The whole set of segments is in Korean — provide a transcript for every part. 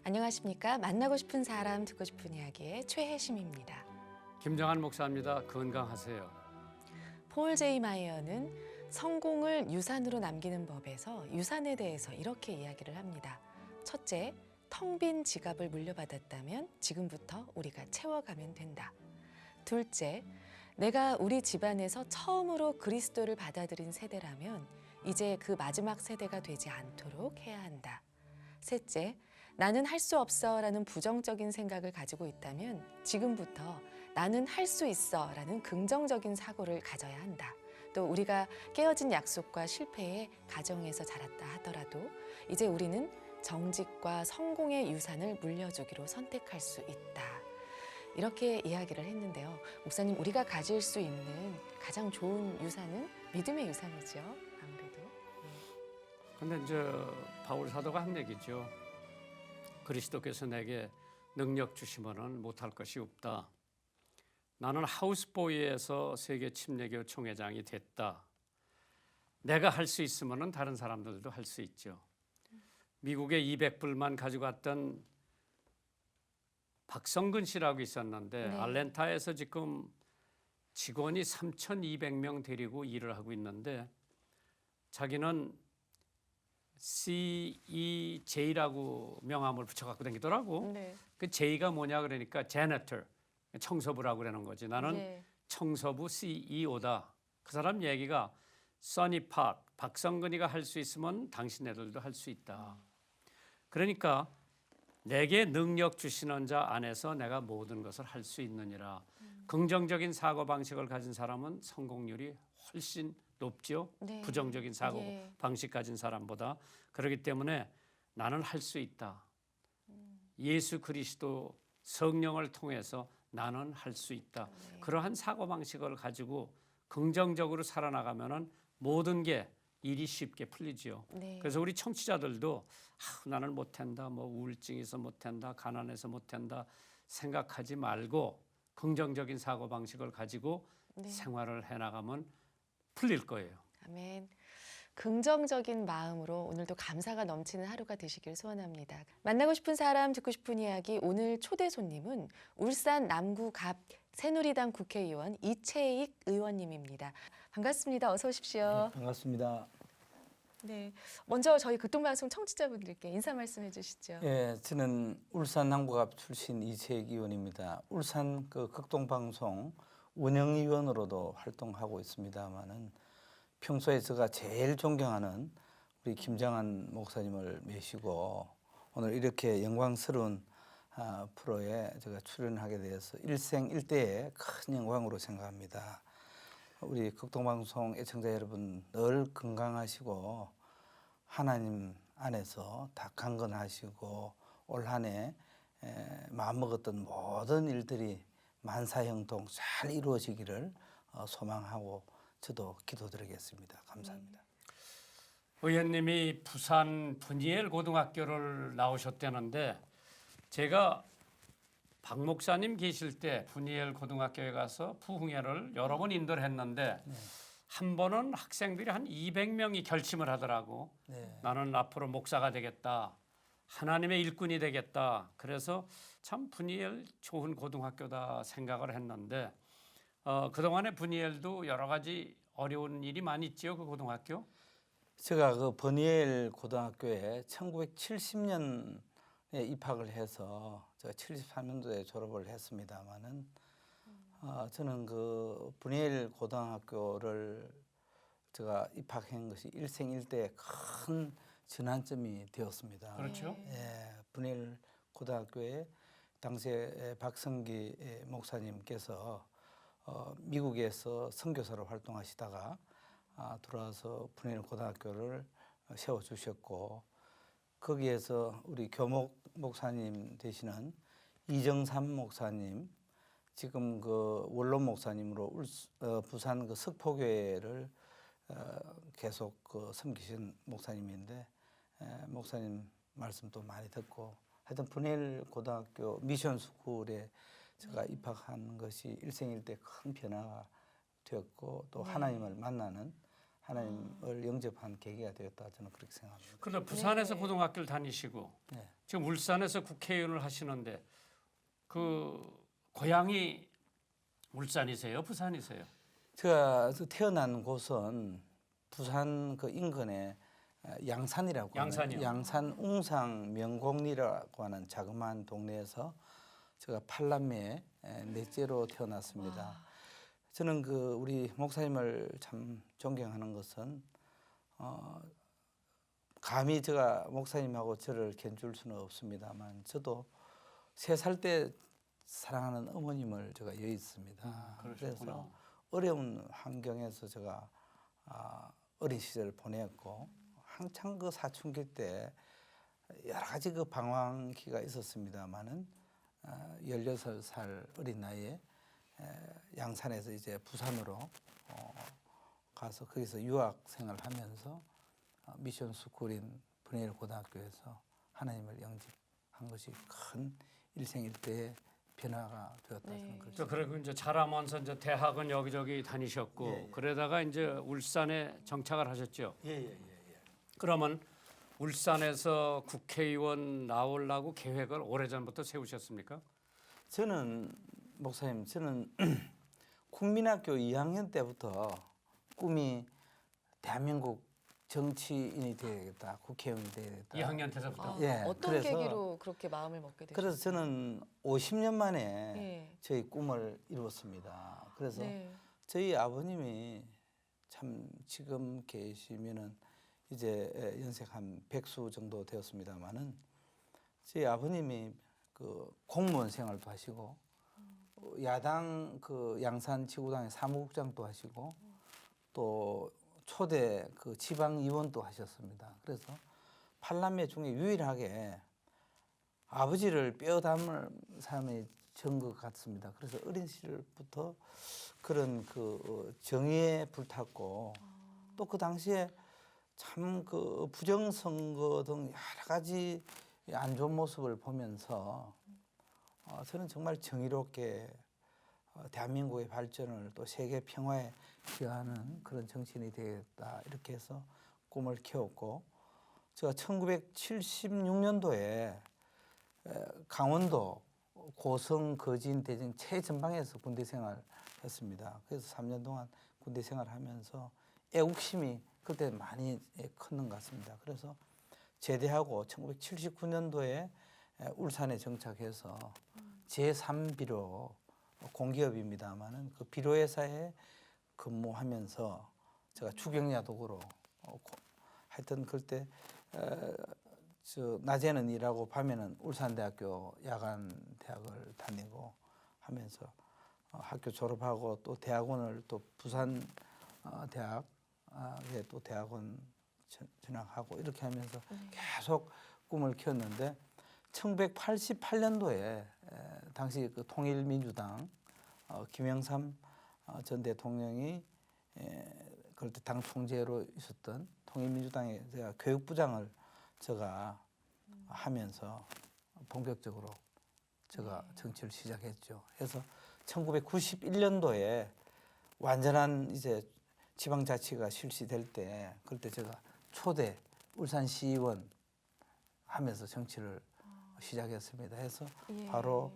안녕하십니까? 만나고 싶은 사람 듣고 싶은 이야기의 최혜심입니다. 김정한 목사입니다. 건강하세요. 폴 제이 마이어는 성공을 유산으로 남기는 법에서 유산에 대해서 이렇게 이야기를 합니다. 첫째, 텅 빈 지갑을 물려받았다면 지금부터 우리가 채워가면 된다. 둘째, 내가 우리 집안에서 처음으로 그리스도를 받아들인 세대라면 이제 그 마지막 세대가 되지 않도록 해야 한다. 셋째, 나는 할 수 없어 라는 부정적인 생각을 가지고 있다면 지금부터 나는 할 수 있어 라는 긍정적인 사고를 가져야 한다. 또 우리가 깨어진 약속과 실패에 가정에서 자랐다 하더라도 이제 우리는 정직과 성공의 유산을 물려주기로 선택할 수 있다. 이렇게 이야기를 했는데요. 목사님, 우리가 가질 수 있는 가장 좋은 유산은 믿음의 유산이죠. 아무래도. 근데 이제 바울 사도가 한 얘기죠. 그리스도께서 내게 능력 주시면은 못할 것이 없다. 나는 하우스보이에서 세계 침례교 총회장이 됐다. 내가 할 수 있으면은 다른 사람들도 할 수 있죠. 미국에 200불만 가지고 갔던 박성근 씨라고 있었는데 네. 알랜타에서 지금 직원이 3,200명 데리고 일을 하고 있는데 자기는 CEJ라고 명함을 붙여갖고 다니더라고. 네. 그 J가 뭐냐 그러니까 janitor, 청소부라고 그러는 거지. 나는 네. 청소부 CEO다. 그 사람 얘기가 써니 팍, 박성근이가 할 수 있으면 당신네들도 할 수 있다. 그러니까 내게 능력 주시는 자 안에서 내가 모든 것을 할 수 있느니라. 긍정적인 사고방식을 가진 사람은 성공률이 훨씬 높죠. 네. 부정적인 사고방식 가진 사람보다. 그렇기 때문에 나는 할 수 있다. 예수 그리스도 성령을 통해서 나는 할 수 있다. 네. 그러한 사고방식을 가지고 긍정적으로 살아나가면은 모든 게 일이 쉽게 풀리지요. 네. 그래서 우리 청취자들도 나는 못한다, 뭐 우울증에서 못한다, 가난해서 못한다 생각하지 말고 긍정적인 사고 방식을 가지고 네. 생활을 해나가면 풀릴 거예요. 아멘. 긍정적인 마음으로 오늘도 감사가 넘치는 하루가 되시길 소원합니다. 만나고 싶은 사람, 듣고 싶은 이야기, 오늘 초대 손님은 울산 남구갑 새누리당 국회의원 이채익 의원님입니다. 반갑습니다. 어서 오십시오. 네, 반갑습니다. 네, 먼저 저희 극동방송 청취자분들께 인사 말씀해 주시죠. 예, 저는 울산 남구갑 출신 이채익 의원입니다. 울산 그 극동방송 운영위원으로도 활동하고 있습니다만은 평소에 제가 제일 존경하는 우리 김정한 목사님을 모시고 오늘 이렇게 영광스러운 프로에 제가 출연하게 되어서 일생일대의 큰 영광으로 생각합니다. 우리 극동방송 애청자 여러분 늘 건강하시고 하나님 안에서 다 강건하시고 올 한 해 마음먹었던 모든 일들이 만사형통 잘 이루어지기를 소망하고 저도 기도드리겠습니다. 감사합니다. 의원님이 부산 분이엘 고등학교를 나오셨다는데 제가 박 목사님 계실 때 분이엘 고등학교에 가서 부흥회를 여러 번 인도를 했는데 한 번은 학생들이 한 200명이 결심을 하더라고. 네. 나는 앞으로 목사가 되겠다. 하나님의 일꾼이 되겠다. 그래서 참 분이엘 좋은 고등학교다 생각을 했는데 그동안에 분이엘도 여러 가지 어려운 일이 많이 있지요. 그 고등학교. 제가 그 버니엘 고등학교에 1970년에 입학을 해서 제가 73년도에 졸업을 했습니다마는 저는 그 버니엘 고등학교를 제가 입학한 것이 일생일대의 큰 전환점이 되었습니다. 그렇죠. 예, 버니엘 고등학교에 당시에 박성기 목사님께서 미국에서 선교사로 활동하시다가 들어와서 분이엘 고등학교를 세워주셨고 거기에서 우리 교목 목사님 되시는 이정삼 목사님 지금 그 원로 목사님으로 부산 그 석포교회를 계속 그 섬기신 목사님인데 목사님 말씀도 많이 듣고 하여튼 분이엘 고등학교 미션 스쿨에 제가 입학한 것이 일생일대 큰 변화가 되었고 또 하나님을 만나는 하나님을 영접한 계기가 되었다 저는 그렇게 생각합니다. 그런데 부산에서 네. 고등학교를 다니시고 네. 지금 울산에서 국회의원을 하시는데 그 고향이 울산이세요? 부산이세요? 제가 태어난 곳은 부산 그 인근에 양산이라고 양산이요? 하는 양산 웅상 명곡리라고 하는 자그마한 동네에서 제가 8남매 넷째로 태어났습니다. 와. 저는 그 우리 목사님을 참 존경하는 것은 감히 제가 목사님하고 저를 견줄 수는 없습니다만 저도 3살 때 사랑하는 어머님을 제가 여의습니다. 그러셨구나. 그래서 어려운 환경에서 제가 어린 시절을 보냈고 한창 그 사춘기 때 여러 가지 그 방황기가 있었습니다만은 16살 어린 나이에 양산에서 이제 부산으로 가서 거기서 유학 생활하면서 미션 스쿨인 분해일 고등학교에서 하나님을 영접한 것이 큰 일생일대의 변화가 되었다 네. 저는 그렇게 저 그리고 이제 자라면서 이제 대학은 여기저기 다니셨고 예, 예. 그러다가 이제 울산에 정착을 하셨죠. 예예예. 그러면 울산에서 국회의원 나오려고 계획을 오래전부터 세우셨습니까? 저는 목사님 저는 국민학교 2학년 때부터 꿈이 대한민국 정치인이 되야겠다, 국회의원이 되야겠다. 2학년 때서부터. 예, 어떤 그래서- 계기로 그렇게 마음을 먹게 되셨어요? 그래서 저는 50년 만에 예. 저희 꿈을 이루었습니다. 그래서 네. 저희 아버님이 참 지금 계시면은 이제 연세가 한 100수 정도 되었습니다만은 저희 아버님이 그 공무원 생활도 하시고 야당 그 양산 지구당의 사무국장도 하시고 또 초대 그 지방 의원도 하셨습니다. 그래서 8남매 중에 유일하게 아버지를 뼈 담을 사람이 전 것 같습니다. 그래서 어린 시절부터 그런 그 정의에 불탔고 또 그 당시에 참 그 부정선거 등 여러 가지 안 좋은 모습을 보면서 저는 정말 정의롭게 대한민국의 발전을 또 세계 평화에 기여하는 그런 정치인이 되겠다 이렇게 해서 꿈을 키웠고 제가 1976년도에 강원도 고성, 거진, 대전 최전방에서 군대 생활했습니다. 그래서 3년 동안 군대 생활하면서 애국심이 그때 많이 컸는 것 같습니다. 그래서 제대하고 1979년도에 울산에 정착해서 제3비료 공기업입니다만은 그 비료회사에 근무하면서 제가 주경야독으로 하여튼 그때 저 낮에는 일하고 밤에는 울산대학교 야간대학을 다니고 하면서 학교 졸업하고 또 대학원을 또 부산 대학에 또 대학원 전학하고 이렇게 하면서 계속 꿈을 키웠는데 1988년도에 당시 그 통일민주당 김영삼 전 대통령이 그럴 때 당 총재로 있었던 통일민주당의 제가 교육부장을 제가 하면서 본격적으로 제가 정치를 시작했죠. 그래서 1991년도에 완전한 이제 지방자치가 실시될 때 그때 제가 초대 울산시의원 하면서 정치를 시작했습니다. 해서 예. 바로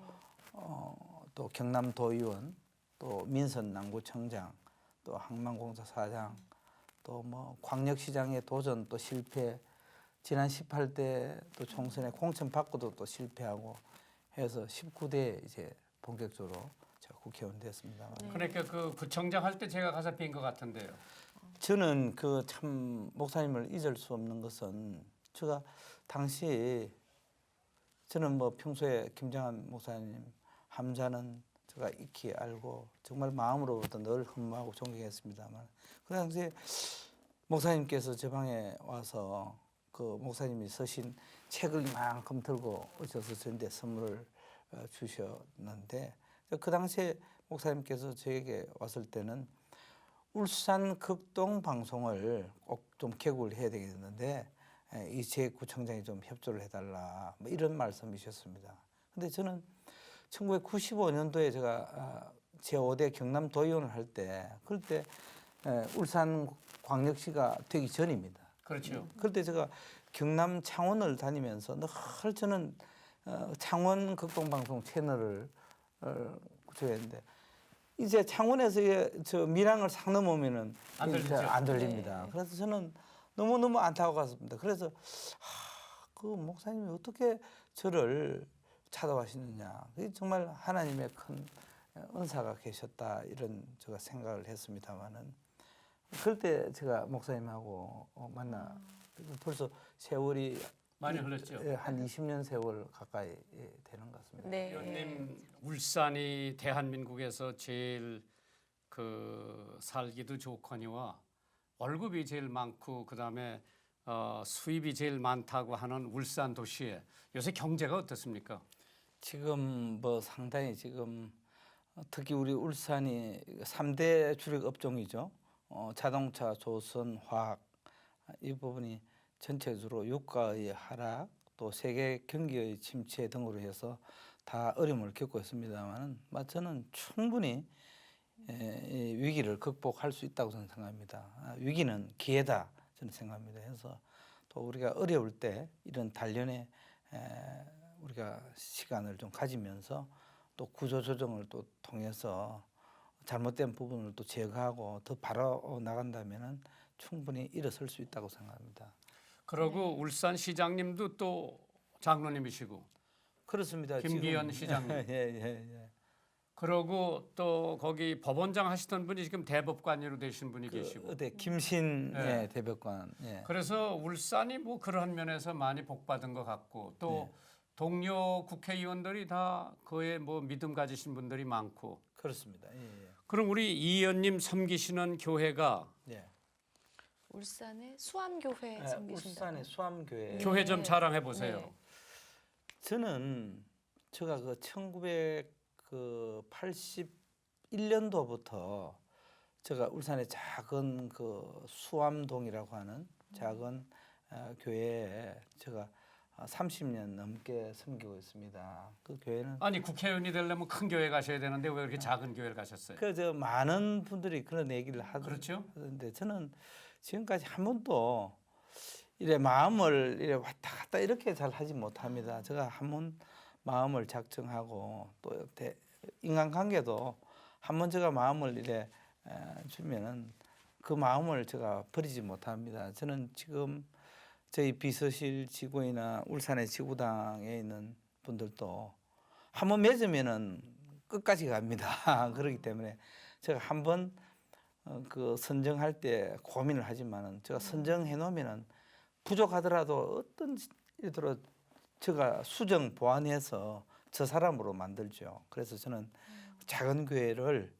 또 경남도의원, 또 민선남구청장, 또 항만공사 사장, 또 뭐 광역시장의 도전 또 실패, 지난 18대 또 총선에 공천 받고도 또 실패하고 해서 19대 이제 본격적으로 제가 국회의원 됐습니다. 네. 그러니까 그 구청장 할 때 제가 가서 뵌 것 같은데요. 저는 그 참 목사님을 잊을 수 없는 것은 제가 당시 저는 뭐 평소에 김정한 목사님 함자는 제가 익히 알고 정말 마음으로부터 늘 흠모하고 존경했습니다만 그 당시에 목사님께서 제 방에 와서 그 목사님이 쓰신 책을 이만큼 들고 오셔서 저한테 선물을 주셨는데 그 당시에 목사님께서 저에게 왔을 때는 울산 극동 방송을 꼭 좀 개국을 해야 되겠는데 이 제 구청장이 좀 협조를 해달라 뭐 이런 말씀이셨습니다. 근데 저는 1995년도에 제가 제5대 경남도의원을 할 때 그럴 때 울산광역시가 되기 전입니다. 그렇죠. 그때 제가 경남 창원을 다니면서 늘 저는 창원 극동방송 채널을 구축했는데 이제 창원에서 저 밀양을 상 넘으면은 안 들리죠. 안 들립니다. 네. 그래서 저는 너무 안타까웠습니다. 그래서 그 목사님이 어떻게 저를 찾아와시느냐. 그게 정말 하나님의 큰 은사가 계셨다 이런 제가 생각을 했습니다만은 그럴 때 제가 목사님하고 만나 벌써 세월이 많이 흘렀죠. 한 20년 세월 가까이 되는 것 같습니다. 네. 의원님 울산이 대한민국에서 제일 그 살기도 좋거니와 월급이 제일 많고 그다음에 수입이 제일 많다고 하는 울산 도시에 요새 경제가 어떻습니까? 지금 뭐 상당히 지금 특히 우리 울산이 3대 주력 업종이죠. 자동차, 조선, 화학 이 부분이 전체적으로 유가의 하락 또 세계 경기의 침체 등으로 해서 다 어려움을 겪고 있습니다만 저는 충분히 이 위기를 극복할 수 있다고 저는 생각합니다. 위기는 기회다 저는 생각합니다. 그래서 또 우리가 어려울 때 이런 단련의 우리가 시간을 좀 가지면서 또 구조 조정을 또 통해서 잘못된 부분을 또 제거하고 더 바로 나간다면은 충분히 일어설 수 있다고 생각합니다. 그리고 울산 시장님도 또 장로님이시고 그렇습니다. 김기현 지금, 시장님. 예. 그러고 또 거기 법원장 하시던 분이 지금 대법관으로 되신 분이 계시고. 어때 김신 예. 대법관. 예. 그래서 울산이 뭐 그런 면에서 많이 복받은 것 같고 또 동료 국회의원들이 다 그에 뭐 믿음 가지신 분들이 많고. 그렇습니다. 예. 그럼 우리 이 의원님 섬기시는 교회가 예. 울산의 수암교회 섬기신다고. 울산의 수암교회. 교회 좀 자랑해 보세요. 네. 저는 제가 그 1981년도부터 제가 울산의 작은 그 수암동이라고 하는 작은 교회에 제가 30년 넘게 섬기고 있습니다. 그 교회는 아니 국회의원이 되려면 큰 교회 가셔야 되는데 왜 이렇게 작은 교회를 가셨어요? 그 많은 분들이 그런 얘기를 그렇죠. 하던데 저는 지금까지 한 번도 이래 마음을 이래 왔다 갔다 이렇게 잘 하지 못합니다. 제가 한 번 마음을 작정하고 또 인간관계도 한 번 제가 마음을 이래 주면은 그 마음을 제가 버리지 못합니다. 저는 지금 저희 비서실 지구이나 울산의 지구당에 있는 분들도 한 번 맺으면은 끝까지 갑니다. 그렇기 때문에 제가 한번 그 선정할 때 고민을 하지만은 제가 선정해 놓으면은 부족하더라도 어떤 일들어 제가 수정 보완해서 저 사람으로 만들죠. 그래서 저는 작은 교회를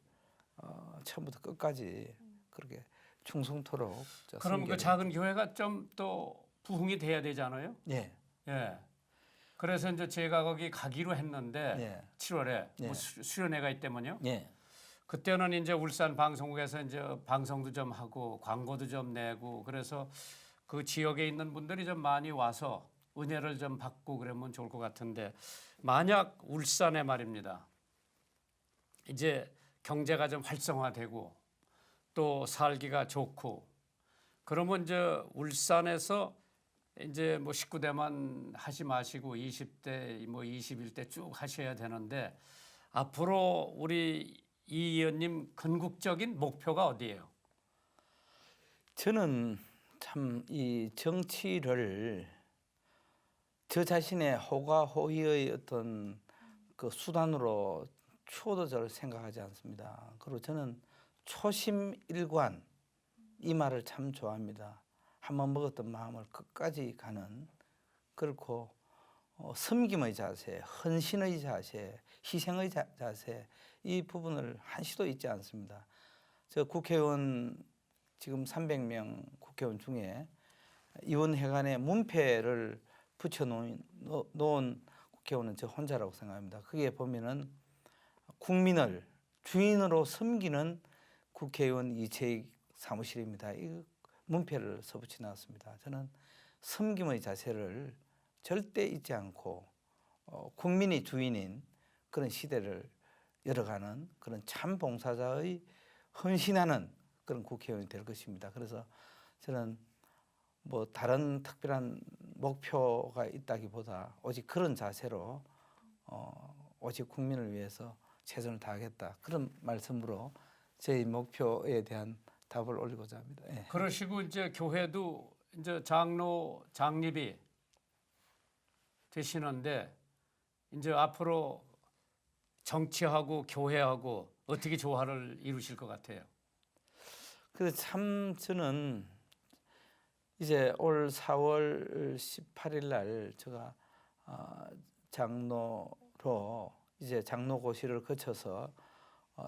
처음부터 끝까지 그렇게 충성토록 그럼 그 작은 교회가 좀 또 부흥이 돼야 되잖아요. 예. 예. 그래서 이제 제가 거기 가기로 했는데 예. 7월에 예. 뭐 수련회가 있다면요. 예. 그때는 이제 울산 방송국에서 이제 방송도 좀 하고 광고도 좀 내고 그래서 그 지역에 있는 분들이 좀 많이 와서 은혜를 좀 받고 그러면 좋을 것 같은데 만약 울산에 말입니다. 이제 경제가 좀 활성화되고 또 살기가 좋고 그러면 이제 울산에서 이제 뭐 19대만 하지 마시고 20대 뭐 21대 쭉 하셔야 되는데 앞으로 우리 이 의원님 건국적인 목표가 어디예요? 저는 참 이 정치를 저 자신의 호가 호의의 어떤 그 수단으로 추호도 저를 생각하지 않습니다. 그리고 저는 초심일관 이 말을 참 좋아합니다. 한번 먹었던 마음을 끝까지 가는 그렇고 섬김의 자세, 헌신의 자세, 희생의 자세 이 부분을 한시도 잊지 않습니다. 저 국회의원 지금 300명 국회의원 중에 의원회관에 문패를 붙여놓은 국회의원은 저 혼자라고 생각합니다. 그게 보면은 국민을 주인으로 섬기는 국회의원 이채익 사무실입니다. 이 문패를 써붙여 놨습니다. 저는 섬김의 자세를 절대 잊지 않고 국민이 주인인 그런 시대를 열어가는 그런 참 봉사자의 헌신하는 그런 국회의원이 될 것입니다. 그래서 저는 뭐 다른 특별한 목표가 있다기보다 오직 그런 자세로 오직 국민을 위해서 최선을 다하겠다 그런 말씀으로 저희 목표에 대한 답을 올리고자 합니다. 예. 그러시고 이제 교회도 이제 장로 장립이 되시는데 이제 앞으로 정치하고 교회하고 어떻게 조화를 이루실 것 같아요? 그래서 참 저는 이제 올 4월 18일 날 제가 장로로 이제 장로고시를 거쳐서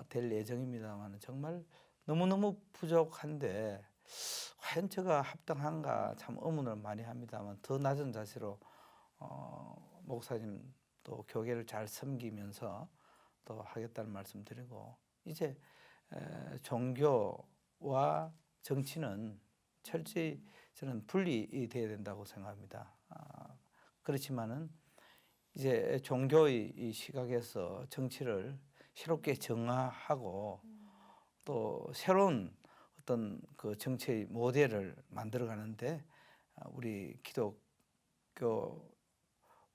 될 예정입니다만 정말 너무너무 부족한데 과연 제가 합당한가 참 의문을 많이 합니다만 더 낮은 자세로 목사님 또 교계를 잘 섬기면서 또 하겠다는 말씀 드리고 이제 종교와 정치는 철저히 저는 분리돼야 된다고 생각합니다. 그렇지만은 이제 종교의 이 시각에서 정치를 새롭게 정화하고 또 새로운 어떤 그 정치의 모델을 만들어가는데 우리 기독교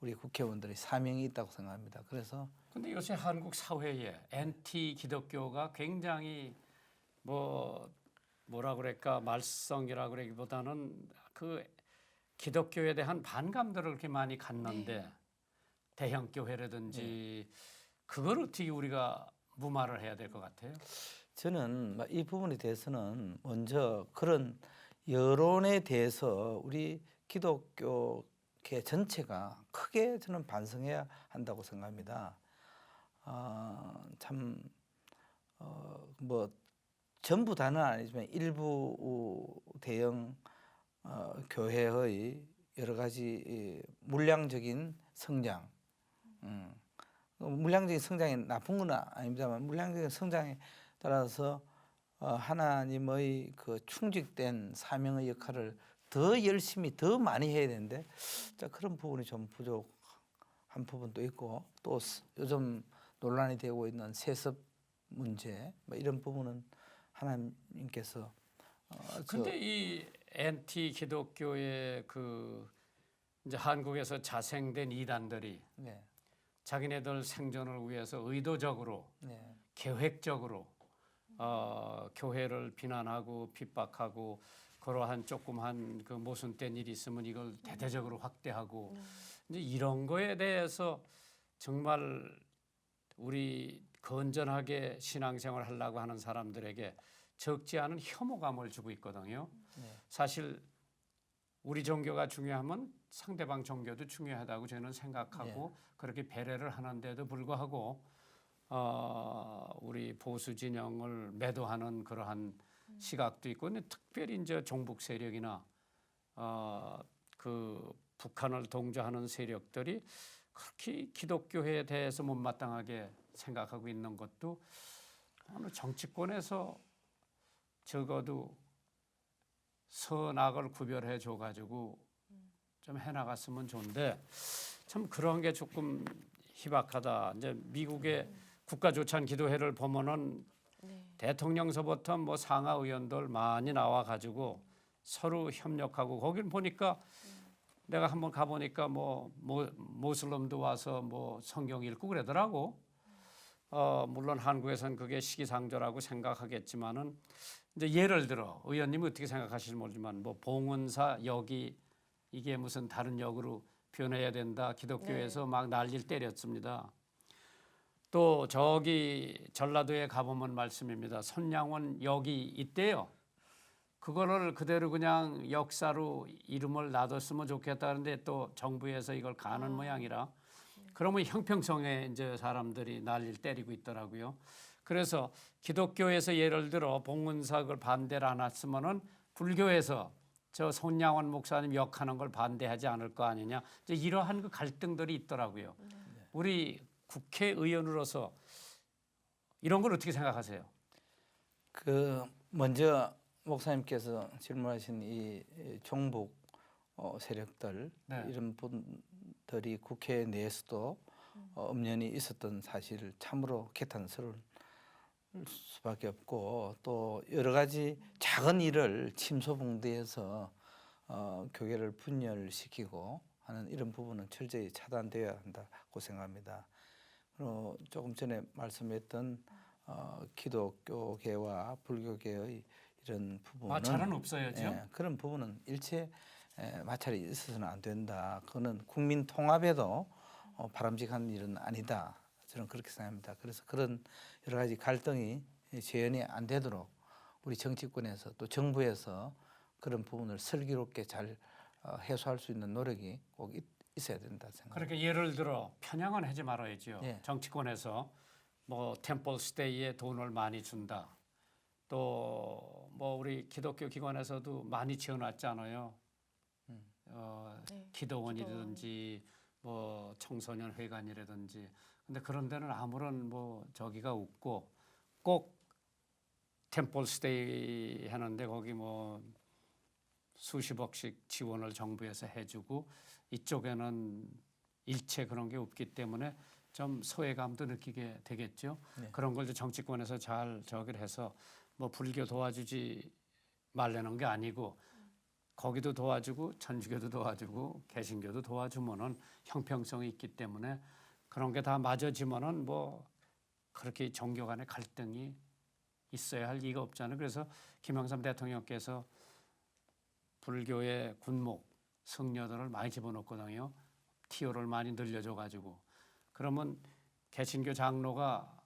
우리 국회의원들의 사명이 있다고 생각합니다. 그래서 근데 요새 한국 사회에 엔티 기독교가 굉장히 뭐라 그럴까 말썽이라 그러기보다는 그 기독교에 대한 반감들을 그렇게 많이 갖는데 대형 교회라든지 그걸 어떻게 우리가 무마를 해야 될 것 같아요? 저는 이 부분에 대해서는 먼저 그런 여론에 대해서 우리 기독교계 전체가 크게 저는 반성해야 한다고 생각합니다. 참 뭐 전부 다는 아니지만 일부 대형 교회의 여러 가지 물량적인 성장, 물량적인 성장이 나쁜 건 아닙니다만 물량적인 성장에 따라서 하나님의 그 충직된 사명의 역할을 더 열심히 더 많이 해야 되는데 그런 부분이 좀 부족한 부분도 있고 또 요즘 논란이 되고 있는 세습 문제 이런 부분은 하나님께서 근데 이 엔티 기독교의 그 이제 한국에서 자생된 이단들이 네, 자기네들 생존을 위해서 의도적으로 네, 계획적으로 교회를 비난하고 핍박하고 그러한 조그만 그 모순된 일이 있으면 이걸 대대적으로 확대하고 이제 이런 거에 대해서 정말 우리 건전하게 신앙생활 하려고 하는 사람들에게 적지 않은 혐오감을 주고 있거든요. 네. 사실 우리 종교가 중요하면 상대방 종교도 중요하다고 저는 생각하고 그렇게 배려를 하는데도 불구하고 우리 보수 진영을 매도하는 그러한 시각도 있고, 근데 특별히 이제 종북 세력이나 그 북한을 동조하는 세력들이 그렇게 기독교에 대해서 못마땅하게 생각하고 있는 것도 어느 정치권에서 적어도 선악을 구별해 줘가지고 좀 해나갔으면 좋은데 참 그런 게 조금 희박하다. 이제 미국의 국가조찬 기도회를 보면은 대통령서부터 뭐 상하 의원들 많이 나와가지고 서로 협력하고 거기를 보니까 내가 한번 가보니까 뭐 모슬림도 와서 뭐 성경 읽고 그러더라고. 물론 한국에서는 그게 시기상조라고 생각하겠지만은 이제 예를 들어 의원님이 어떻게 생각하실지 모르지만 뭐 봉은사 역이 이게 무슨 다른 역으로 변해야 된다. 기독교에서 막 난리를 때렸습니다. 또 저기 전라도에 가보면 말씀입니다. 손양원 역이 있대요. 그거를 그대로 그냥 역사로 이름을 놔뒀으면 좋겠다는데 또 정부에서 이걸 가는 모양이라 그러면 형평성에 이제 사람들이 난리를 때리고 있더라고요. 그래서 기독교에서 예를 들어 봉은삭을 반대를 안 했으면은 불교에서 저 손양원 목사님 역하는 걸 반대하지 않을 거 아니냐. 이제 이러한 그 갈등들이 있더라고요. 우리 국회의원으로서 이런 걸 어떻게 생각하세요? 그 먼저 목사님께서 질문하신 이 종북 세력들 이런 분들이 국회 내에서도 엄연히 있었던 사실을 참으로 개탄스러운 수밖에 없고 또 여러 가지 작은 일을 침소봉대해서 교계를 분열시키고 하는 이런 부분은 철저히 차단되어야 한다고 생각합니다. 그리고 조금 전에 말씀했던 기독교계와 불교계의 이런 부분은 마찰은 없어야죠. 예, 그런 부분은 일체 마찰이 있어서는 안 된다. 그거는 국민 통합에도 바람직한 일은 아니다. 저는 그렇게 생각합니다. 그래서 그런 여러 가지 갈등이 재현이 안 되도록 우리 정치권에서 또 정부에서 그런 부분을 슬기롭게 잘 해소할 수 있는 노력이 꼭 있어야 된다 생각합니다. 그렇게 예를 들어 편향은 하지 말아야죠. 예. 정치권에서 뭐 템플 스테이에 돈을 많이 준다. 또 뭐 우리 기독교 기관에서도 많이 지어놨잖아요. 네, 기도원이라든지 뭐 청소년 회관이라든지. 근데 그런 데는 아무런 뭐 저기가 없고 꼭 템플 스테이 하는데 거기 뭐 수십억씩 지원을 정부에서 해주고 이쪽에는 일체 그런 게 없기 때문에 좀 소외감도 느끼게 되겠죠. 네. 그런 걸 정치권에서 잘 저기를 해서 뭐 불교 도와주지 말라는 게 아니고 거기도 도와주고 천주교도 도와주고 개신교도 도와주면은 형평성이 있기 때문에 그런 게 다 맞아지면은 뭐 그렇게 종교 간의 갈등이 있어야 할 이유가 없잖아요. 그래서 김영삼 대통령께서 불교의 군목 성녀들을 많이 집어넣거든요. 티오를 많이 늘려줘가지고 그러면 개신교 장로가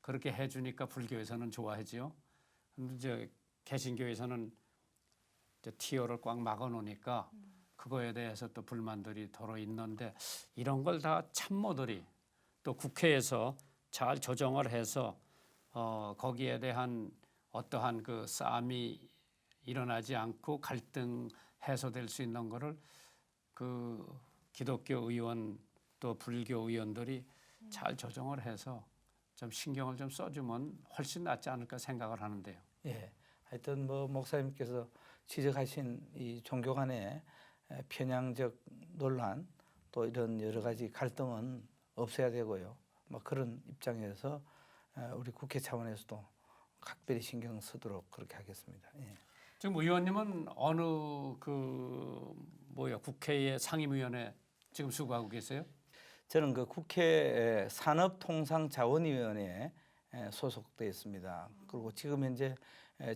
그렇게 해주니까 불교에서는 좋아하지요. 근데 이제 개신교에서는 이제 티오를 꽉 막아놓으니까 그거에 대해서 또 불만들이 더러 있는데 이런 걸 다 참모들이 또 국회에서 잘 조정을 해서 거기에 대한 어떠한 그 싸움이 일어나지 않고 갈등 해소될 수 있는 거를 그 기독교 의원 또 불교 의원들이 잘 조정을 해서 좀 신경을 좀 써주면 훨씬 낫지 않을까 생각을 하는데요. 예, 하여튼 뭐 목사님께서 지적하신 이 종교 간의 편향적 논란 또 이런 여러 가지 갈등은 없어야 되고요. 뭐 그런 입장에서 우리 국회 차원에서도 각별히 신경 쓰도록 그렇게 하겠습니다. 예. 지금 의원님은 어느 그 뭐야 국회의 상임위원회 지금 수고하고 계세요? 저는 그 국회 산업통상자원위원회에 소속돼 있습니다. 그리고 지금 현재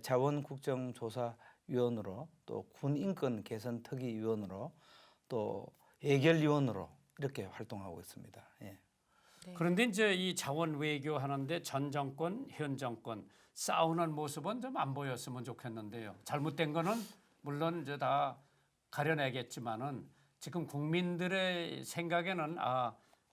자원국정조사위원으로 또 군인권개선특위위원으로 또 예결위원으로 이렇게 활동하고 있습니다. 예. 네. 그런데 이제 이 자원 외교 하는데 전 정권, 현 정권 싸우는 모습은 좀 안 보였으면 좋겠는데요. 잘못된 거는 물론 이제 다 가려내겠지만은 지금 국민들의 생각에는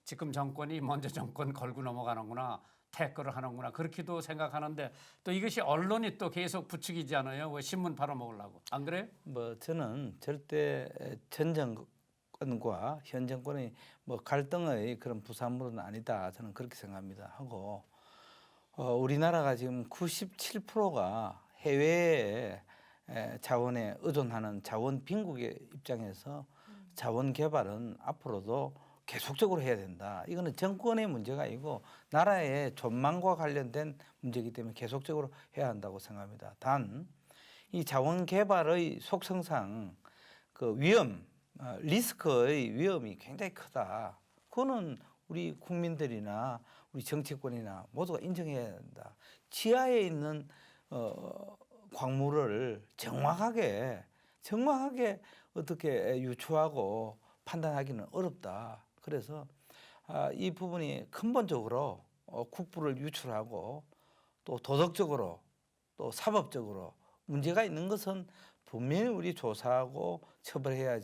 지금 정권이 먼저 정권 걸고 넘어가는구나. 태클을 하는구나. 그렇게도 생각하는데 또 이것이 언론이 또 계속 부추기잖아요. 왜 신문 팔아먹으려고. 안 그래요? 뭐 저는 절대 전 정권과 현 정권의 뭐 갈등의 그런 부산물은 아니다. 저는 그렇게 생각합니다. 하고 우리나라가 지금 97%가 해외에 자원에 의존하는 자원 빈국의 입장에서 자원 개발은 앞으로도 계속적으로 해야 된다. 이거는 정권의 문제가 아니고 나라의 전망과 관련된 문제이기 때문에 계속적으로 해야 한다고 생각합니다. 단 이 자원 개발의 속성상 그 위험, 리스크의 위험이 굉장히 크다. 그거는 우리 국민들이나 우리 정치권이나 모두가 인정해야 된다. 지하에 있는 광물을 정확하게 어떻게 유추하고 판단하기는 어렵다. 그래서 이 부분이 근본적으로 국부를 유출하고 또 도덕적으로 또 사법적으로 문제가 있는 것은 분명히 우리 조사하고 처벌해야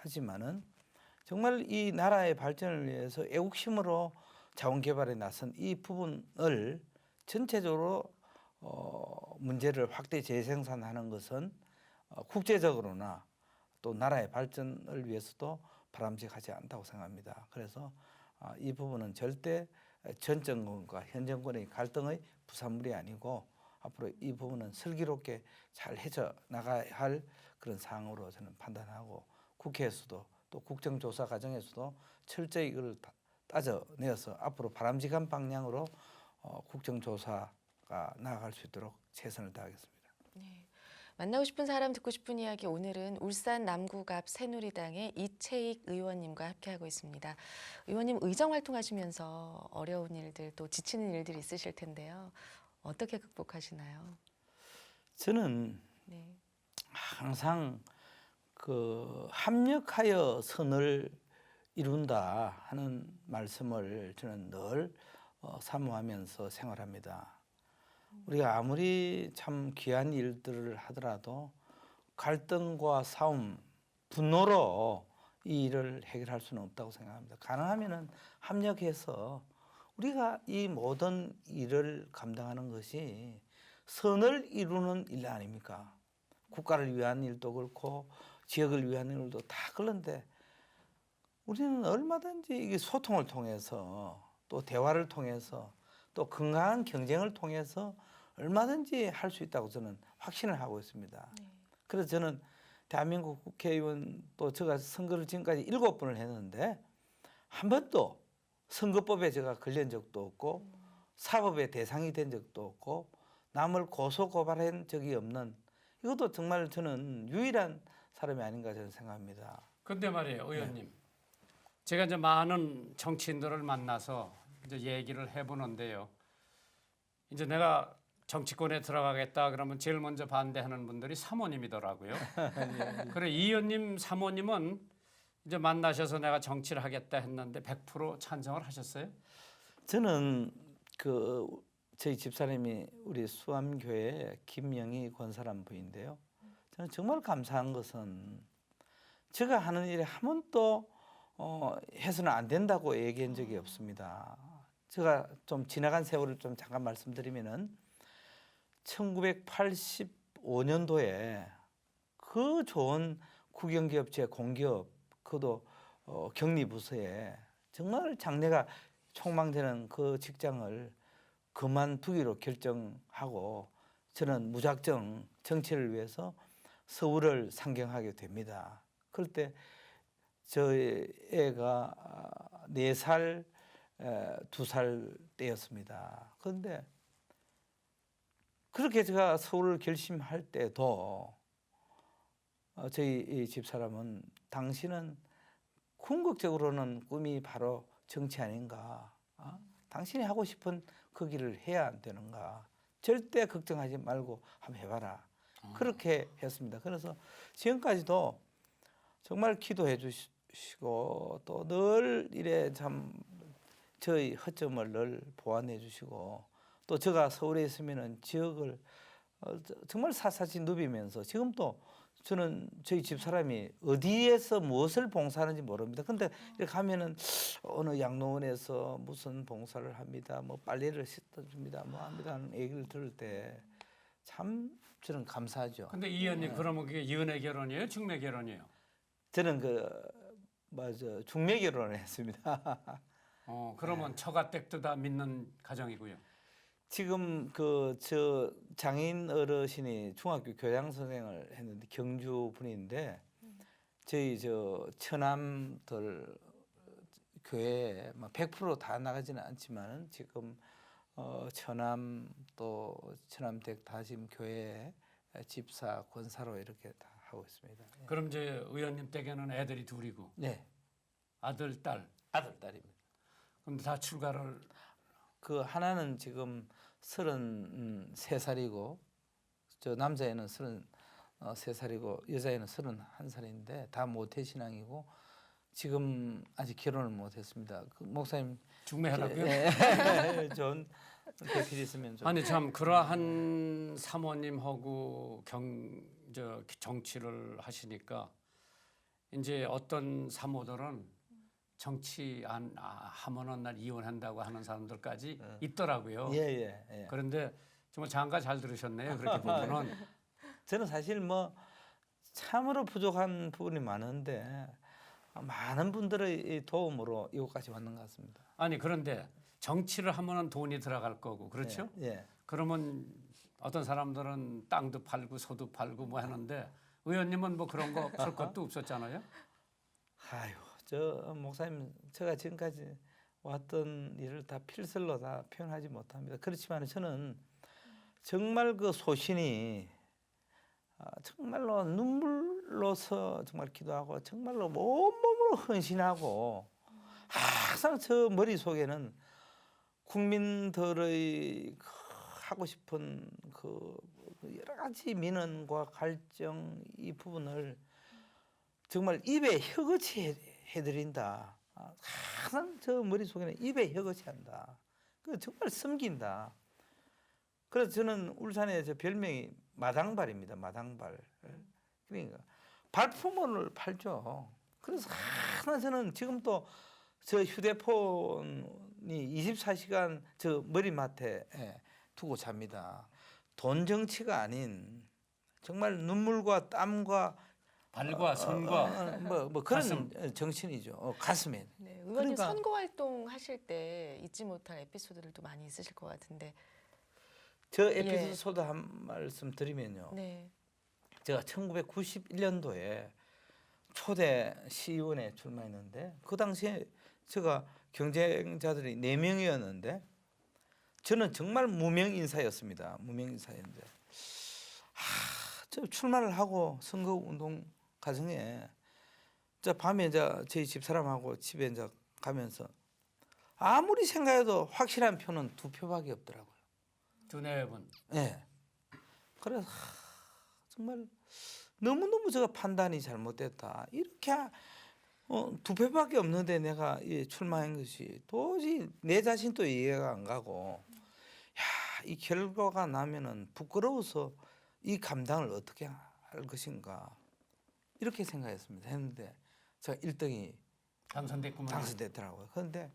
하지만은 정말 이 나라의 발전을 위해서 애국심으로 자원 개발에 나선 이 부분을 전체적으로 문제를 확대 재생산하는 것은 국제적으로나 또 나라의 발전을 위해서도 바람직하지 않다고 생각합니다. 그래서 이 부분은 절대 전 정권과 현 정권의 갈등의 부산물이 아니고 앞으로 이 부분은 슬기롭게 잘 해져 나가야 할 그런 사항으로 저는 판단하고 국회에서도 또 국정조사 과정에서도 철저히 이걸 따져내어서 앞으로 바람직한 방향으로 국정조사 나아갈 수 있도록 최선을 다하겠습니다. 네. 만나고 싶은 사람 듣고 싶은 이야기 오늘은 울산 남구갑 새누리당의 이채익 의원님과 함께하고 있습니다. 의원님 의정 활동하시면서 어려운 일들 또 지치는 일들이 있으실 텐데요. 어떻게 극복하시나요? 저는 네. 항상 그 합력하여 선을 이룬다 하는 말씀을 저는 늘 사모하면서 생활합니다. 우리가 아무리 참 귀한 일들을 하더라도 갈등과 싸움, 분노로 이 일을 해결할 수는 없다고 생각합니다. 가능하면은 합력해서 우리가 이 모든 일을 감당하는 것이 선을 이루는 일 아닙니까? 국가를 위한 일도 그렇고 지역을 위한 일도 다 그런데 우리는 얼마든지 이게 소통을 통해서 또 대화를 통해서 또 건강한 경쟁을 통해서 얼마든지 할 수 있다고 저는 확신을 하고 있습니다. 네. 그래서 저는 대한민국 국회의원 또 제가 선거를 지금까지 7번을 했는데 한 번도 선거법에 제가 걸린 적도 없고 사법의 대상이 된 적도 없고 남을 고소 고발한 적이 없는 이것도 정말 저는 유일한 사람이 아닌가 저는 생각합니다. 근데 말이에요, 의원님. 제가 이제 많은 정치인들을 만나서 이제 얘기를 해보는데요. 이제 내가 정치권에 들어가겠다 그러면 제일 먼저 반대하는 분들이 사모님이더라고요. 그래 이 의원님 사모님은 이제 만나셔서 내가 정치를 하겠다 했는데 100% 찬성을 하셨어요? 저는 그 저희 집사람이 우리 수암교회 김영희 권사람 부인인데요. 저는 정말 감사한 것은 제가 하는 일에 한 번도 해서는 안 된다고 얘기한 적이 없습니다. 제가 좀 지나간 세월을 좀 잠깐 말씀드리면은 1985년도에 그 좋은 국영기업체 공기업 그도 격리부서에 정말 장래가 촉망되는 그 직장을 그만두기로 결정하고 저는 무작정 정치를 위해서 서울을 상경하게 됩니다. 그럴 때 저희 애가 4살, 2살 때였습니다. 그런데 그렇게 제가 서울을 결심할 때도 저희 이 집사람은 당신은 궁극적으로는 꿈이 바로 정치 아닌가? 당신이 하고 싶은 그 길을 해야 안 되는가? 절대 걱정하지 말고 한번 해봐라. 그렇게 했습니다. 그래서 지금까지도 정말 기도해 주시고 또 늘 이래 참 저희 허점을 늘 보완해 주시고 또 제가 서울에 있으면은 지역을 정말 샅샅이 누비면서 지금도 저는 저희 집사람이 어디에서 무엇을 봉사하는지 모릅니다. 근데 이렇게 가면은 어느 양로원에서 무슨 봉사를 합니다. 뭐 빨래를 씻어줍니다. 뭐 합니다 하는 얘기를 들을 때 참 저는 감사하죠. 근데 이 의원님 그러면 그게 연애 결혼이에요? 중매 결혼이에요? 저는 중매 결혼을 했습니다. 그러면 처가댁도 다 믿는 가정이고요. 지금 저 장인 어르신이 중학교 교장 선생을 했는데 경주 분인데 저희 저 처남들 교회에 100%다 나가지는 않지만 지금 처남 또 처남댁 다짐 교회 집사 권사로 이렇게 다 하고 있습니다. 예. 그럼 이제 의원님 댁에는 애들이 둘이고 네, 아들, 딸. 아들 딸입니다. 그럼 다 출가를 그 하나는 지금 33살이고 저 남자애는 33살이고 여자애는 31살인데 다 모태신앙이고 지금 아직 결혼을 못했습니다. 그 목사님 중매하라고요? 좋은 대필 있으면 좀. 아니 참 그러한 사모님하고 정치를 하시니까 이제 어떤 사모들은 정치 안 하면은 날 이혼한다고 하는 사람들까지 있더라고요. 예. 그런데 정말 장가 잘 들으셨네요. 그렇게 보면은 저는 사실 뭐 참으로 부족한 부분이 많은데 많은 분들의 도움으로 이곳까지 왔는 것 같습니다. 아니 그런데 정치를 하면은 돈이 들어갈 거고 그렇죠? 예. 그러면 어떤 사람들은 땅도 팔고 소도 팔고 뭐 하는데 의원님은 뭐 그런 거 팔 것도 없었잖아요. 아유, 저 목사님 제가 지금까지 왔던 일을 다 필설로 다 표현하지 못합니다. 그렇지만 저는 정말 그 소신이 정말로 눈물로서 정말 기도하고 정말로 온몸으로 헌신하고 항상 저 머릿속에는 국민들의 하고 싶은 그 여러 가지 민원과 갈증 이 부분을 정말 입에 혀거치 해드린다. 항상 저 머릿속에는 입에 혀거치 한다. 그 정말 섬긴다. 그래서 저는 울산에 저 별명이 마당발입니다. 마당발. 그러니까 발품을 팔죠. 그래서 항상 저는 지금도 저 휴대폰이 24시간 저 머리맡에 두고 잡니다. 돈 정치가 아닌 정말 눈물과 땀과 발과 손과 뭐 그런 정신이죠. 가슴에. 네, 의원님 그러니까- 선거 활동 하실 때 잊지 못할 에피소드들도 많이 있으실 것 같은데. 저 에피소드 한 말씀 드리면요. 네. 제가 1991년도에 초대 시의원에 출마했는데 그 당시에 제가 경쟁자들이 4명이었는데 저는 정말 무명 인사였습니다. 무명 인사였는데 저 출마를 하고 선거 운동 과정에 저 밤에 저희 집사람하고 집에 이제 가면서 아무리 생각해도 확실한 표는 2표밖에 없더라고요. 두네 분. 예. 그래서 정말 너무너무 제가 판단이 잘못됐다. 이렇게 2표밖에 없는데 내가 출마한 것이 도저히 내 자신도 이해가 안 가고 이 결과가 나면은 부끄러워서 이 감당을 어떻게 할 것인가 이렇게 생각했습니다. 했는데 제가 1등이 당선됐구만. 당선됐더라고요. 그런데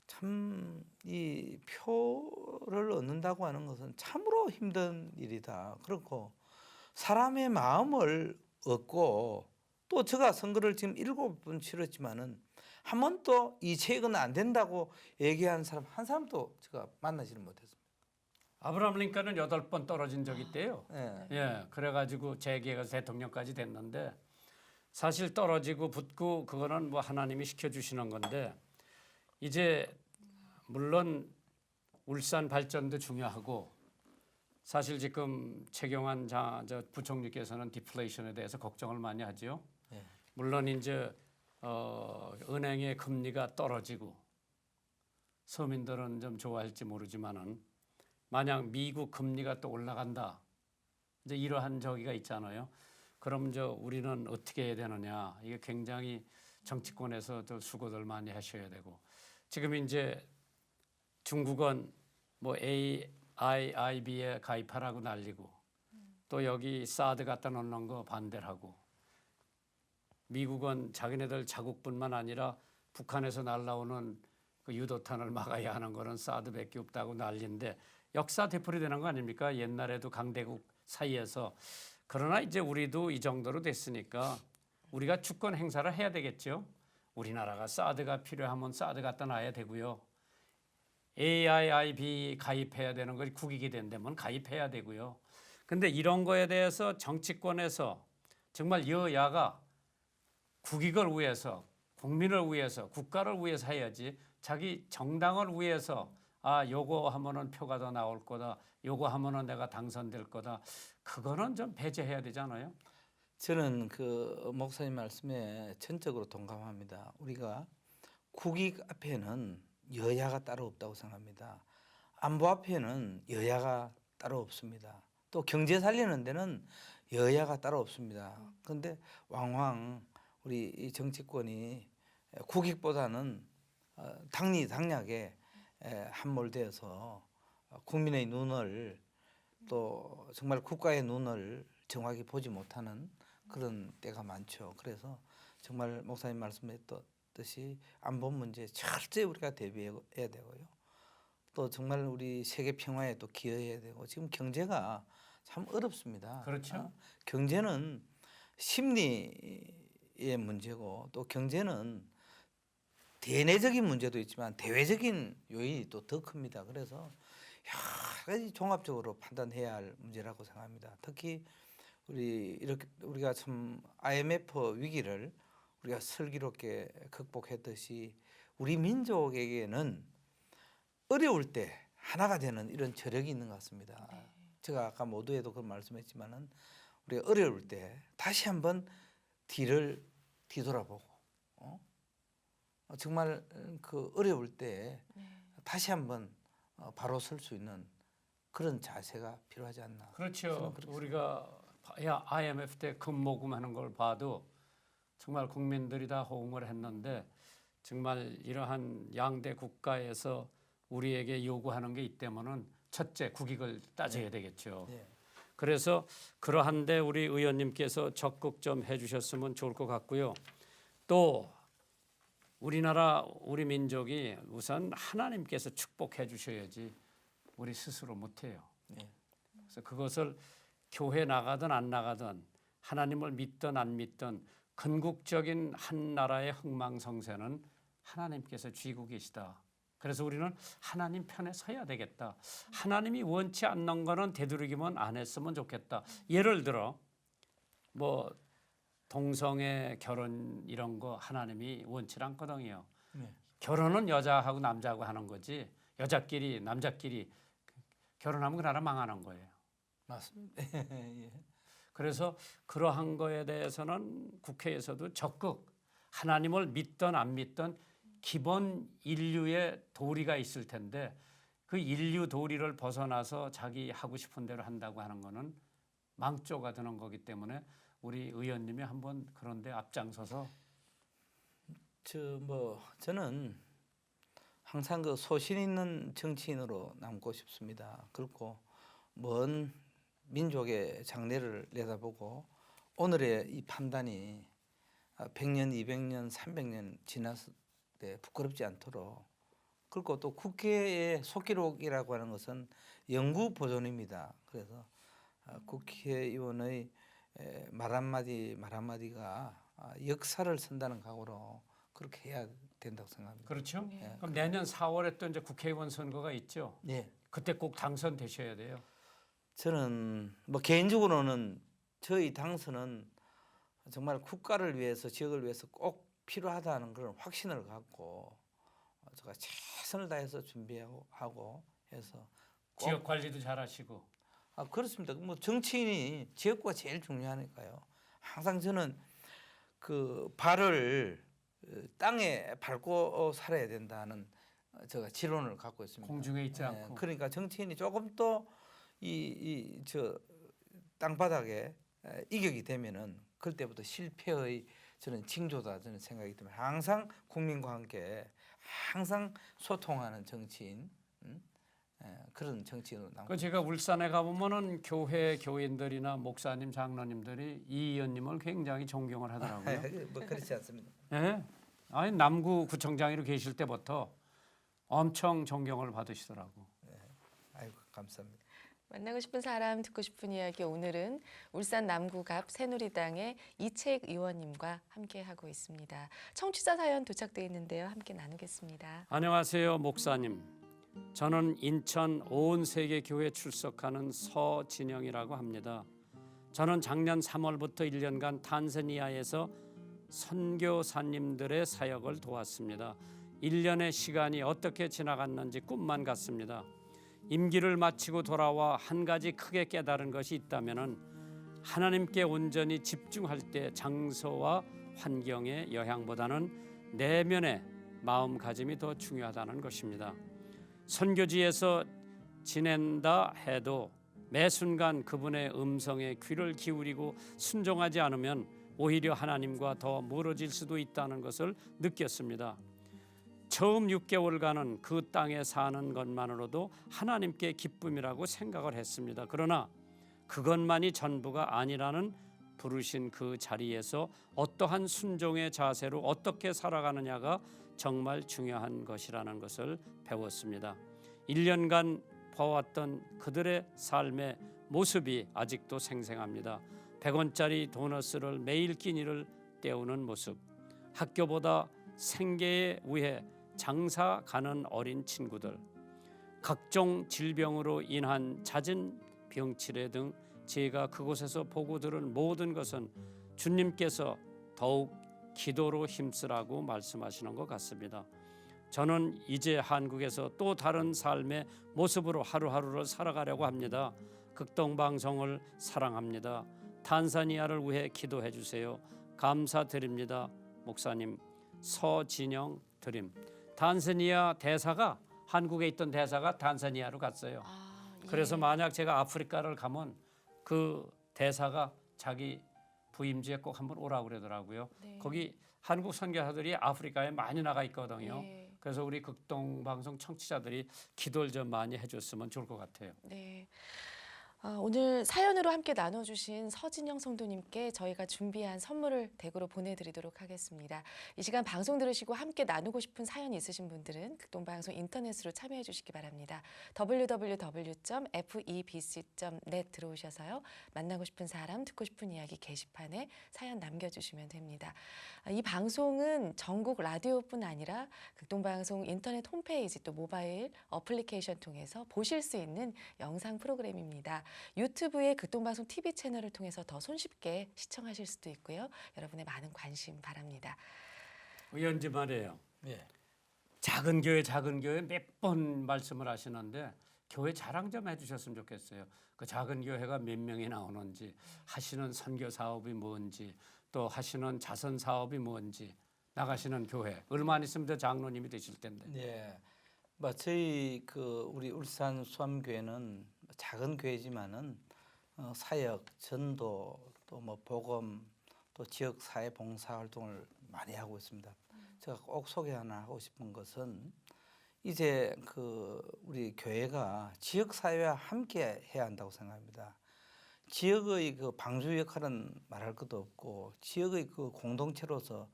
참 이 표를 얻는다고 하는 것은 참으로 힘든 일이다. 그렇고 사람의 마음을 얻고 또 제가 선거를 지금 7번 치렀지만은 한 번도 이 책은 안 된다고 얘기한 사람 한 사람도 제가 만나지를 못했습니다. 아브라함 링컨은 8번 떨어진 적이 있대요. 예. 예, 그래가지고 재기가 대통령까지 됐는데 사실 떨어지고 붙고 그거는 뭐 하나님이 시켜주시는 건데 이제 물론 울산 발전도 중요하고 사실 지금 최경환 저 부총리께서는 디플레이션에 대해서 걱정을 많이 하죠. 예. 물론 이제 은행의 금리가 떨어지고 서민들은 좀 좋아할지 모르지만은 만약 미국 금리가 또 올라간다. 이제 이러한 저기가 있잖아요. 그럼 우리는 어떻게 해야 되느냐. 이게 굉장히 정치권에서도 수고들 많이 하셔야 되고 지금 이제 중국은 뭐 AIIB에 가입하라고 난리고 또 여기 사드 갖다 놓는 거 반대를 하고 미국은 자기네들 자국뿐만 아니라 북한에서 날라오는 그 유도탄을 막아야 하는 거는 사드밖에 없다고 난리인데 역사 되풀이되는 거 아닙니까? 옛날에도 강대국 사이에서. 그러나 이제 우리도 이 정도로 됐으니까 우리가 주권 행사를 해야 되겠죠. 우리나라가 사드가 필요하면 사드 갖다 놔야 되고요. AIIB 가입해야 되는 거 국익이 된다면 가입해야 되고요. 근데 이런 거에 대해서 정치권에서 정말 여야가 국익을 위해서 국민을 위해서 국가를 위해서 해야지 자기 정당을 위해서 요거 하면은 표가 더 나올 거다. 요거 하면은 내가 당선될 거다. 그거는 좀 배제해야 되잖아요. 저는 그 목사님 말씀에 전적으로 동감합니다. 우리가 국익 앞에는 여야가 따로 없다고 생각합니다. 안보 앞에는 여야가 따로 없습니다. 또 경제 살리는 데는 여야가 따로 없습니다. 그런데 왕왕 우리 이 정치권이 국익보다는 당리당략에 함몰되어서 국민의 눈을 또 정말 국가의 눈을 정확히 보지 못하는 그런 때가 많죠. 그래서 정말 목사님 말씀하셨듯이 안보 문제 철저히 우리가 대비해야 되고요. 또 정말 우리 세계 평화에 또 기여해야 되고 지금 경제가 참 어렵습니다. 그렇죠. 경제는 심리의 문제고 또 경제는 대내적인 문제도 있지만 대외적인 요인이 또 더 큽니다. 그래서 여러 가지 종합적으로 판단해야 할 문제라고 생각합니다. 특히 우리가 참 IMF 위기를 우리가 슬기롭게 극복했듯이 우리 민족에게는 어려울 때 하나가 되는 이런 저력이 있는 것 같습니다. 제가 아까 모두에도 그런 말씀했지만은 우리가 어려울 때 다시 한번 뒤돌아보고 정말 그 어려울 때 다시 한번 바로 설 수 있는 그런 자세가 필요하지 않나. 그렇죠. 우리가 IMF 때 금모금하는 걸 봐도 정말 국민들이 다 호응을 했는데 정말 이러한 양대 국가에서 우리에게 요구하는 게 있다면은 첫째 국익을 따져야 되겠죠. 네. 그래서 그러한데 우리 의원님께서 적극 좀 해주셨으면 좋을 것 같고요. 또 우리나라 우리 민족이 우선 하나님께서 축복해 주셔야지 우리 스스로 못해요. 네. 그래서 그것을 교회 나가든 안 나가든 하나님을 믿든 안 믿든 건국적인 한 나라의 흥망성쇠는 하나님께서 쥐고 계시다. 그래서 우리는 하나님 편에 서야 되겠다. 하나님이 원치 않는 거는 되도록이면 안 했으면 좋겠다. 예를 들어 뭐 동성애 결혼 이런 거 하나님이 원치 않거든요. 네. 결혼은 여자하고 남자하고 하는 거지 여자끼리 남자끼리 결혼하면 그 나라 망하는 거예요. 맞습니다. 예. 그래서 그러한 거에 대해서는 국회에서도 적극 하나님을 믿든 안 믿든 기본 인류의 도리가 있을 텐데 그 인류 도리를 벗어나서 자기 하고 싶은 대로 한다고 하는 거는 망조가 되는 거기 때문에 우리 의원님이 한번 그런데 앞장서서 저는 항상 그 소신 있는 정치인으로 남고 싶습니다. 그리고 먼 민족의 장래를 내다보고 오늘의 이 판단이 100년, 200년, 300년 지났을 때 부끄럽지 않도록 그리고 또 국회의 속기록이라고 하는 것은 영구 보존입니다. 그래서 국회의원의 말 한마디가 역사를 쓴다는 각오로 그렇게 해야 된다고 생각합니다. 그렇죠. 네. 그럼 내년 4월에 또 이제 국회의원 선거가 있죠. 네. 그때 꼭 당선되셔야 돼요. 저는 뭐 개인적으로는 저희 당선은 정말 국가를 위해서 지역을 위해서 꼭 필요하다는 그런 확신을 갖고 제가 최선을 다해서 준비하고 해서 지역 관리도 잘하시고. 그렇습니다. 뭐 정치인이 지역구가 제일 중요하니까요. 항상 저는 그 발을 땅에 밟고 살아야 된다는 제가 지론을 갖고 있습니다. 공중에 있지 않고. 그러니까 정치인이 조금 더 저 땅바닥에 이격이 되면은 그때부터 실패의 저는 징조다 저는 생각이 듭니다. 항상 국민과 함께 항상 소통하는 정치인 그런 정치인으로 남고. 제가 울산에 가보면은 교회 교인들이나 목사님 장로님들이 이 의원님을 굉장히 존경을 하더라고요. 뭐 그렇지 않습니다. 네. 아니 남구 구청장으로 계실 때부터 엄청 존경을 받으시더라고. 아이고 감사합니다. 만나고 싶은 사람, 듣고 싶은 이야기, 오늘은 울산 남구갑 새누리당의 이채익 의원님과 함께하고 있습니다. 청취자 사연 도착되어 있는데요. 함께 나누겠습니다. 안녕하세요 목사님. 저는 인천 오은세계교회 출석하는 서진영이라고 합니다. 저는 작년 3월부터 1년간 탄자니아에서 선교사님들의 사역을 도왔습니다. 1년의 시간이 어떻게 지나갔는지 꿈만 같습니다. 임기를 마치고 돌아와 한 가지 크게 깨달은 것이 있다면은 하나님께 온전히 집중할 때 장소와 환경의 영향보다는 내면의 마음가짐이 더 중요하다는 것입니다. 선교지에서 지낸다 해도 매 순간 그분의 음성에 귀를 기울이고 순종하지 않으면 오히려 하나님과 더 멀어질 수도 있다는 것을 느꼈습니다. 처음 6개월간은 그 땅에 사는 것만으로도 하나님께 기쁨이라고 생각을 했습니다. 그러나 그것만이 전부가 아니라는 부르신 그 자리에서 어떠한 순종의 자세로 어떻게 살아가느냐가 정말 중요한 것이라는 것을 배웠습니다. 1년간 봐왔던 그들의 삶의 모습이 아직도 생생합니다. 100원짜리 도너스를 매일 끼니를 때우는 모습, 학교보다 생계에 위해 장사 가는 어린 친구들, 각종 질병으로 인한 잦은 병치레 등 제가 그곳에서 보고 들은 모든 것은 주님께서 더욱 기도로 힘쓰라고 말씀하시는 것 같습니다. 저는 이제 한국에서 또 다른 삶의 모습으로 하루하루를 살아가려고 합니다. 극동방송을 사랑합니다. 탄자니아를 위해 기도해 주세요. 감사드립니다. 목사님. 서진영 드림. 탄자니아 대사가 한국에 있던 대사가 탄자니아로 갔어요. 아, 예. 그래서 만약 제가 아프리카를 가면 그 대사가 자기 부임지에 꼭 한번 오라고 그러더라고요. 네. 거기 한국 선교사들이 아프리카에 많이 나가 있거든요. 예. 그래서 우리 극동방송 청취자들이 기도를 좀 많이 해줬으면 좋을 것 같아요. 네. 오늘 사연으로 함께 나눠주신 서진영 성도님께 저희가 준비한 선물을 댁으로 보내드리도록 하겠습니다. 이 시간 방송 들으시고 함께 나누고 싶은 사연이 있으신 분들은 극동방송 인터넷으로 참여해 주시기 바랍니다. www.febc.net 들어오셔서요. 만나고 싶은 사람, 듣고 싶은 이야기 게시판에 사연 남겨주시면 됩니다. 이 방송은 전국 라디오뿐 아니라 극동방송 인터넷 홈페이지 또 모바일 어플리케이션 통해서 보실 수 있는 영상 프로그램입니다. 유튜브의 극동방송 TV 채널을 통해서 더 손쉽게 시청하실 수도 있고요. 여러분의 많은 관심 바랍니다. 의원님 말이에요. 예. 작은 교회 몇 번 말씀을 하시는데 교회 자랑 좀 해주셨으면 좋겠어요. 그 작은 교회가 몇 명이 나오는지, 하시는 선교 사업이 뭔지, 또 하시는 자선 사업이 뭔지, 나가시는 교회 얼마 안 있으면 더 장로님이 되실 텐데. 예. 뭐 저희 우리 울산 수암교회는 작은 교회지만은 사역, 전도, 또 뭐 복음, 또 지역 사회 봉사 활동을 많이 하고 있습니다. 제가 꼭 소개 하나 하고 싶은 것은 이제 우리 교회가 지역 사회와 함께 해야 한다고 생각합니다. 지역의 방주 역할은 말할 것도 없고 지역의 공동체로서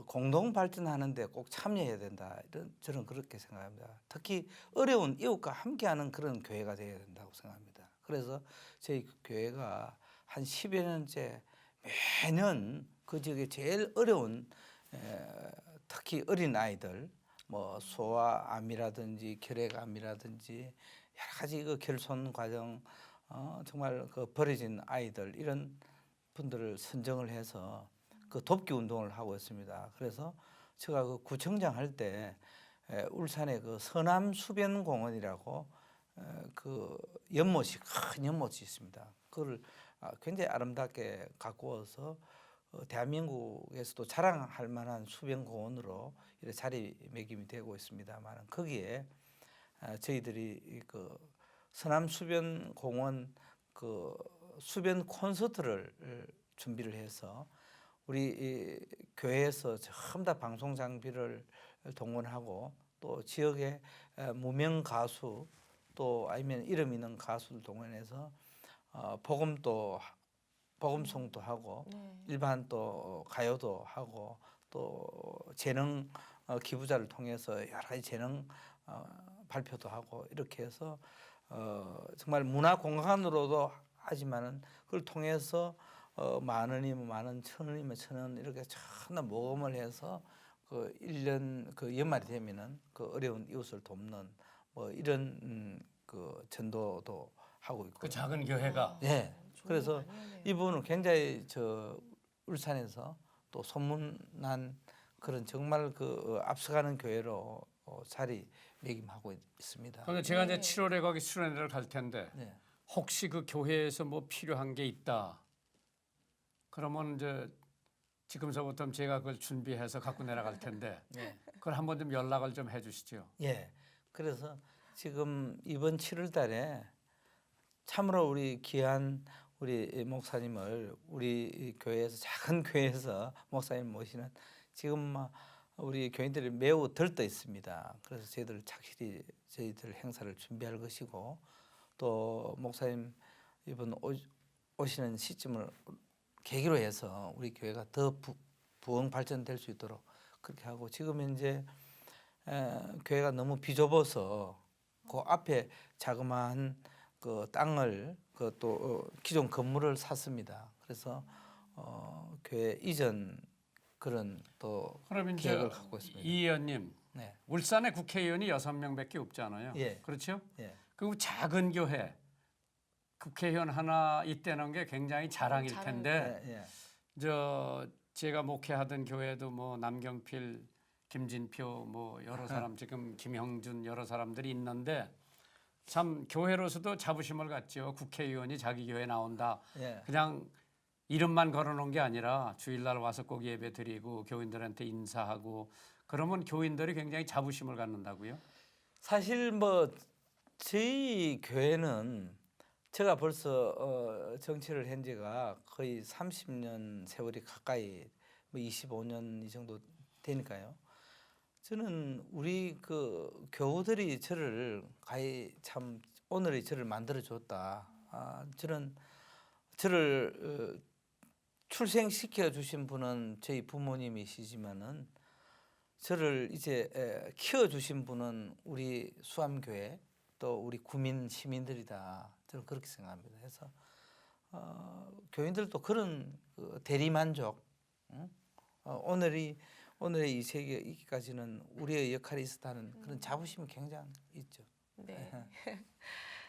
공동 발전하는데 꼭 참여해야 된다. 저는 그렇게 생각합니다. 특히 어려운 이웃과 함께하는 그런 교회가 되어야 된다고 생각합니다. 그래서 저희 교회가 한 10여 년째 매년 그 지역에 제일 어려운 특히 어린 아이들, 뭐 소아암이라든지 결핵암이라든지 여러 가지 결손 과정, 정말 버려진 아이들 이런 분들을 선정을 해서 돕기 운동을 하고 있습니다. 그래서 제가 구청장 할 때 울산에 서남 수변 공원이라고 연못이 큰 연못이 있습니다. 그걸 굉장히 아름답게 가꾸어서 대한민국에서도 자랑할 만한 수변 공원으로 이렇게 자리매김이 되고 있습니다만 거기에 저희들이 서남 수변 공원 수변 콘서트를 준비를 해서 우리 이 교회에서 전부 다 방송 장비를 동원하고 또 지역의 무명 가수 또 아니면 이름 있는 가수를 동원해서 복음송도 하고 네. 일반 또 가요도 하고 또 재능 기부자를 통해서 여러 가지 재능 발표도 하고 이렇게 해서 정말 문화 공간으로도 하지만은 그걸 통해서 만 원이면 만 원, 천 원이면 천 원 이렇게 전부 모금을 해서 1년 연말이 되면은 어려운 이웃을 돕는 뭐 이런 전도도 하고 있고. 그 작은 교회가 예. 좋은 그래서 거 많이 하네요. 이분은 굉장히 울산에서 또 소문난 그런 정말 앞서가는 교회로 자리매김하고 있습니다. 그런데 제가 이제 네. 7월에 거기 수련회를 갈 텐데 네. 혹시 그 교회에서 뭐 필요한 게 있다. 그러면 이제 지금서부터 제가 그걸 준비해서 갖고 내려갈 텐데 네. 그걸 한번 좀 연락을 좀 해주시죠. 예. 그래서 지금 이번 7월 달에 참으로 우리 귀한 우리 목사님을 우리 교회에서 작은 교회에서 목사님 모시는 지금 우리 교인들이 매우 들떠 있습니다. 그래서 저희들 착실히 저희들 행사를 준비할 것이고 또 목사님 이번 오시는 시점을 계기로 해서 우리 교회가 더 부흥 발전될 수 있도록 그렇게 하고 지금 현재 교회가 너무 비좁아서 그 앞에 자그마한 땅을 또 기존 건물을 샀습니다. 그래서 교회 이전 그런 또 그럼 이제 계획을 갖고 있습니다. 이 의원님 네. 울산에 국회의원이 6명밖에 없잖아요. 예. 그렇죠? 예. 그 작은 교회 국회의원 하나 있다는 게 굉장히 자랑일 자랑. 텐데 예. 예. 제가 목회하던 교회도 뭐 남경필 김진표 뭐 여러 사람 지금 김형준 여러 사람들이 있는데 참 교회로서도 자부심을 갖죠. 국회의원이 자기 교회 나온다. 예. 그냥 이름만 걸어놓은 게 아니라 주일날 와서 꼭 예배 드리고 교인들한테 인사하고 그러면 교인들이 굉장히 자부심을 갖는다고요. 사실 뭐 저희 교회는 제가 벌써 정치를 한 지가 거의 30년 세월이 가까이 뭐 25년 이 정도 되니까요. 저는 우리 그 교우들이 저를 가히 참 오늘의 저를 만들어 줬다. 저를 출생시켜 주신 분은 저희 부모님이시지만은 저를 이제 키워 주신 분은 우리 수암교회 또 우리 구민 시민들이다. 저는 그렇게 생각합니다. 그래서 교인들도 그런 그 대리만족, 응? 오늘의 이 세계까지는 우리의 역할이 있었다는 그런 자부심이 굉장히 있죠. 네.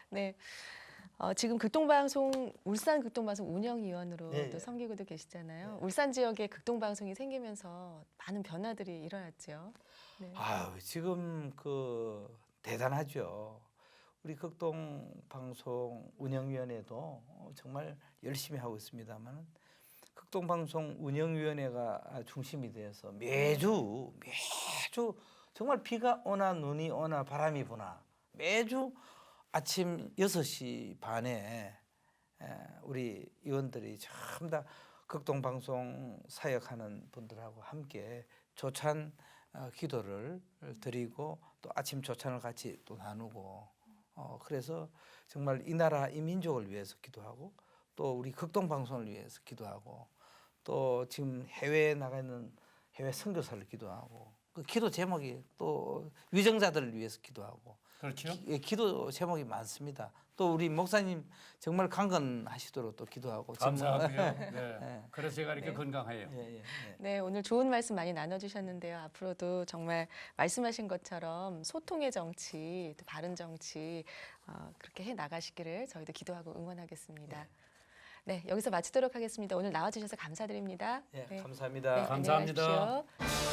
네. 지금 극동방송 울산 극동방송 운영위원으로 네, 또 네. 섬기고도 계시잖아요. 네. 울산 지역에 극동방송이 생기면서 많은 변화들이 일어났죠. 네. 아유, 지금 그 대단하죠. 우리 극동방송 운영위원회도 정말 열심히 하고 있습니다만 극동방송 운영위원회가 중심이 되어서 매주 정말 비가 오나 눈이 오나 바람이 부나 매주 아침 6시 반에 우리 의원들이 전부 다 극동방송 사역하는 분들하고 함께 조찬 기도를 드리고 또 아침 조찬을 같이 또 나누고 그래서 정말 이 나라 이 민족을 위해서 기도하고 또 우리 극동방송을 위해서 기도하고 또 지금 해외에 나가 있는 해외 선교사를 기도하고 그 기도 제목이 또 위정자들을 위해서 기도하고 그렇죠. 기도 제목이 많습니다. 또 우리 목사님 정말 강건하시도록 또 기도하고 감사하고요. 정말 네. 그래서 제가 이렇게 네. 건강해요. 예. 네, 오늘 좋은 말씀 많이 나눠주셨는데요. 앞으로도 정말 말씀하신 것처럼 소통의 정치, 또 바른 정치 그렇게 해 나가시기를 저희도 기도하고 응원하겠습니다. 네, 여기서 마치도록 하겠습니다. 오늘 나와주셔서 감사드립니다. 예, 네. 감사합니다. 네, 안녕히 감사합니다. 가십시오.